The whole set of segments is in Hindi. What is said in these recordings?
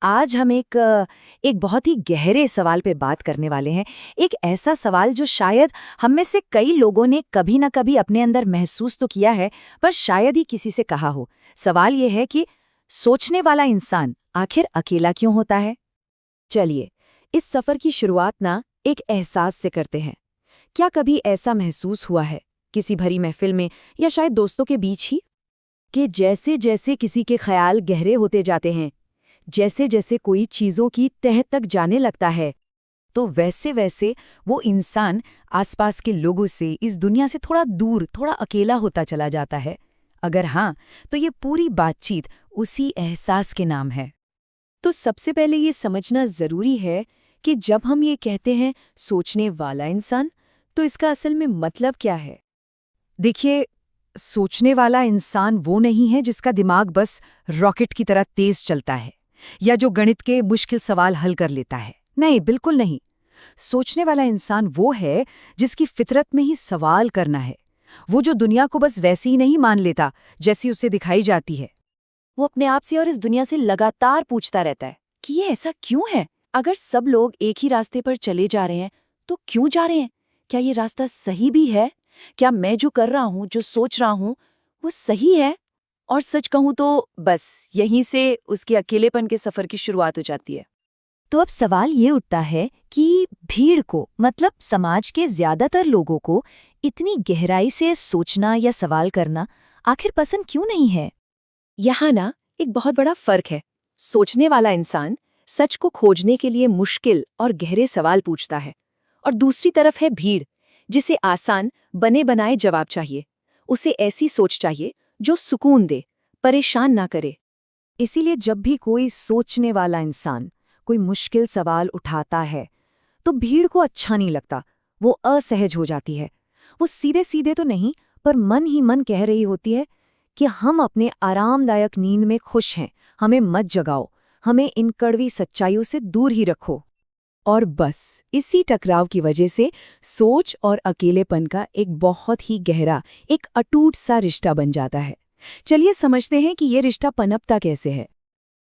आज हम एक बहुत ही गहरे सवाल पे बात करने वाले हैं। एक ऐसा सवाल जो शायद हम में से कई लोगों ने कभी ना कभी अपने अंदर महसूस तो किया है, पर शायद ही किसी से कहा हो। सवाल ये है कि सोचने वाला इंसान आखिर अकेला क्यों होता है? चलिए, इस सफर की शुरुआत ना एक एहसास से करते हैं। क्या कभी ऐसा महसूस हुआ है, किसी भरी महफिल में या शायद दोस्तों के बीच ही, कि जैसे जैसे किसी के ख्याल गहरे होते जाते हैं, जैसे जैसे कोई चीजों की तह तक जाने लगता है, तो वैसे वैसे वो इंसान आसपास के लोगों से, इस दुनिया से थोड़ा दूर, थोड़ा अकेला होता चला जाता है? अगर हाँ, तो ये पूरी बातचीत उसी एहसास के नाम है। तो सबसे पहले ये समझना जरूरी है कि जब हम ये कहते हैं सोचने वाला इंसान, तो इसका असल में मतलब क्या है। देखिए, सोचने वाला इंसान वो नहीं है जिसका दिमाग बस रॉकेट की तरह तेज चलता है या जो गणित के मुश्किल सवाल हल कर लेता है। नहीं, बिल्कुल नहीं। सोचने वाला इंसान वो है जिसकी फितरत में ही सवाल करना है। वो जो दुनिया को बस वैसे ही नहीं मान लेता जैसी उसे दिखाई जाती है। वो अपने आप से और इस दुनिया से लगातार पूछता रहता है कि ये ऐसा क्यों है? अगर सब लोग एक ही रास्ते पर चले जा रहे हैं, तो क्यों जा रहे हैं? क्या ये रास्ता सही भी है? क्या मैं जो कर रहा हूँ, जो सोच रहा हूँ, वो सही है? और सच कहूँ तो बस यहीं से उसके अकेलेपन के सफर की शुरुआत हो जाती है। तो अब सवाल ये उठता है कि भीड़ को, मतलब समाज के ज्यादातर लोगों को, इतनी गहराई से सोचना या सवाल करना आखिर पसंद क्यों नहीं है? यहाँ ना एक बहुत बड़ा फर्क है। सोचने वाला इंसान सच को खोजने के लिए मुश्किल और गहरे सवाल पूछता है, और दूसरी तरफ है भीड़, जिसे आसान बने बनाए जवाब चाहिए। उसे ऐसी सोच चाहिए जो सुकून दे, परेशान ना करे। इसीलिए जब भी कोई सोचने वाला इंसान कोई मुश्किल सवाल उठाता है, तो भीड़ को अच्छा नहीं लगता। वो असहज हो जाती है। वो सीधे सीधे तो नहीं, पर मन ही मन कह रही होती है कि हम अपने आरामदायक नींद में खुश हैं, हमें मत जगाओ, हमें इन कड़वी सच्चाइयों से दूर ही रखो। और बस इसी टकराव की वजह से सोच और अकेलेपन का एक बहुत ही गहरा, एक अटूट सा रिश्ता बन जाता है। चलिए समझते हैं कि ये रिश्ता पनपता कैसे है।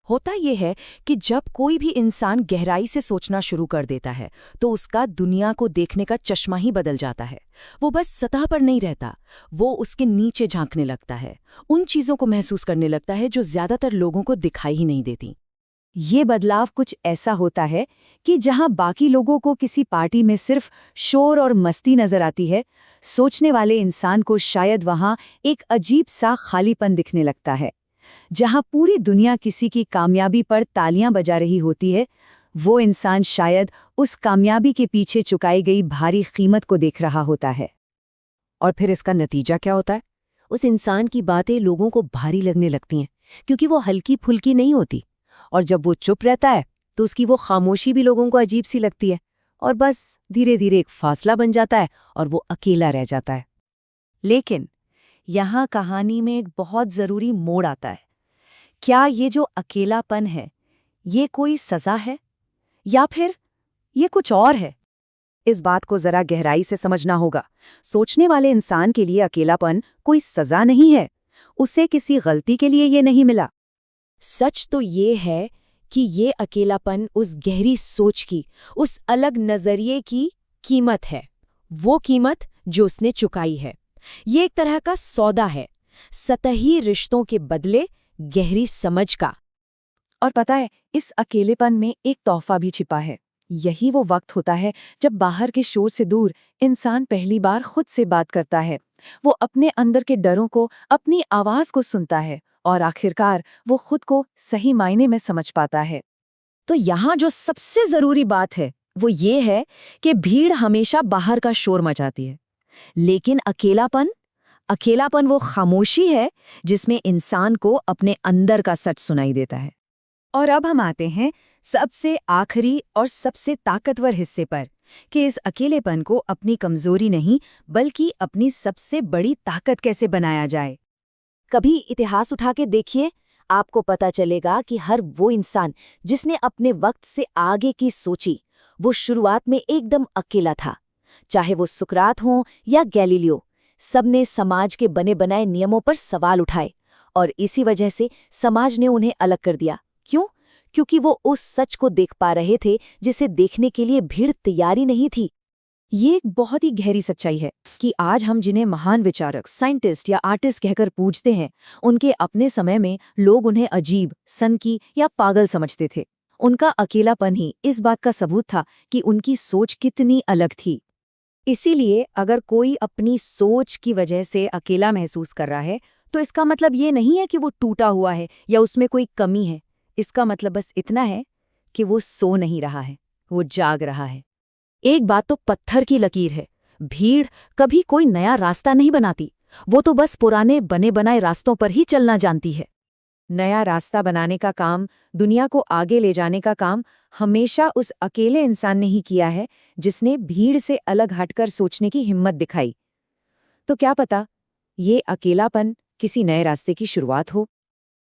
होता यह है कि जब कोई भी इंसान गहराई से सोचना शुरू कर देता है, तो उसका दुनिया को देखने का चश्मा ही बदल जाता है। वो बस सतह पर नहीं रहता, वो उसके नीचे झांकने लगता है, उन चीज़ों को महसूस करने लगता है जो ज़्यादातर लोगों को दिखाई ही नहीं देती। ये बदलाव कुछ ऐसा होता है कि जहां बाकी लोगों को किसी पार्टी में सिर्फ शोर और मस्ती नजर आती है, सोचने वाले इंसान को शायद वहां एक अजीब सा खालीपन दिखने लगता है। जहां पूरी दुनिया किसी की कामयाबी पर तालियां बजा रही होती है, वो इंसान शायद उस कामयाबी के पीछे चुकाई गई भारी कीमत को देख रहा होता है। और फिर इसका नतीजा क्या होता है? उस इंसान की बातें लोगों को भारी लगने लगती हैं, क्योंकि वो हल्की फुल्की नहीं होती। और जब वो चुप रहता है, तो उसकी वो खामोशी भी लोगों को अजीब सी लगती है, और बस धीरे धीरे एक फासला बन जाता है और वो अकेला रह जाता है। लेकिन यहाँ कहानी में एक बहुत ज़रूरी मोड़ आता है। क्या ये जो अकेलापन है, ये कोई सज़ा है या फिर ये कुछ और है? इस बात को जरा गहराई से समझना होगा। सोचने वाले इंसान के लिए अकेलापन कोई सज़ा नहीं है। उसे किसी गलती के लिए ये नहीं मिला। सच तो ये है कि ये अकेलापन उस गहरी सोच की, उस अलग नज़रिए की कीमत है। वो कीमत जो उसने चुकाई है। ये एक तरह का सौदा है, सतही रिश्तों के बदले गहरी समझ का। और पता है, इस अकेलेपन में एक तोहफा भी छिपा है। यही वो वक्त होता है जब बाहर के शोर से दूर इंसान पहली बार खुद से बात करता है। वो अपने अंदर के डरों को, अपनी आवाज को सुनता है, और आखिरकार वो खुद को सही मायने में समझ पाता है। तो यहाँ जो सबसे जरूरी बात है, वो ये है कि भीड़ हमेशा बाहर का शोर मचाती है, लेकिन अकेलापन, अकेलापन वो खामोशी है जिसमें इंसान को अपने अंदर का सच सुनाई देता है। और अब हम आते हैं सबसे आखिरी और सबसे ताकतवर हिस्से पर, कि इस अकेलेपन को अपनी कमजोरी नहीं, बल्कि अपनी सबसे बड़ी ताकत कैसे बनाया जाए। कभी इतिहास उठा के देखिए, आपको पता चलेगा कि हर वो इंसान जिसने अपने वक्त से आगे की सोची, वो शुरुआत में एकदम अकेला था। चाहे वो सुकरात हो या गैलीलियो, सबने समाज के बने बनाए नियमों पर सवाल उठाए, और इसी वजह से समाज ने उन्हें अलग कर दिया। क्यों? क्योंकि वो उस सच को देख पा रहे थे जिसे देखने के लिए भीड़ तैयारी नहीं थी। ये एक बहुत ही गहरी सच्चाई है कि आज हम जिन्हें महान विचारक, साइंटिस्ट या आर्टिस्ट कहकर पूजते हैं, उनके अपने समय में लोग उन्हें अजीब, सनकी या पागल समझते थे। उनका अकेलापन ही इस बात का सबूत था कि उनकी सोच कितनी अलग थी। इसीलिए अगर कोई अपनी सोच की वजह से अकेला महसूस कर रहा है, तो इसका मतलब ये नहीं है कि वो टूटा हुआ है या उसमें कोई कमी है। इसका मतलब बस इतना है कि वो सो नहीं रहा है, वो जाग रहा है। एक बात तो पत्थर की लकीर है, भीड़ कभी कोई नया रास्ता नहीं बनाती, वो तो बस पुराने बने बनाए रास्तों पर ही चलना जानती है। नया रास्ता बनाने का काम, दुनिया को आगे ले जाने का काम हमेशा उस अकेले इंसान ने ही किया है जिसने भीड़ से अलग हटकर सोचने की हिम्मत दिखाई। तो क्या पता, ये अकेलापन किसी नए रास्ते की शुरुआत हो।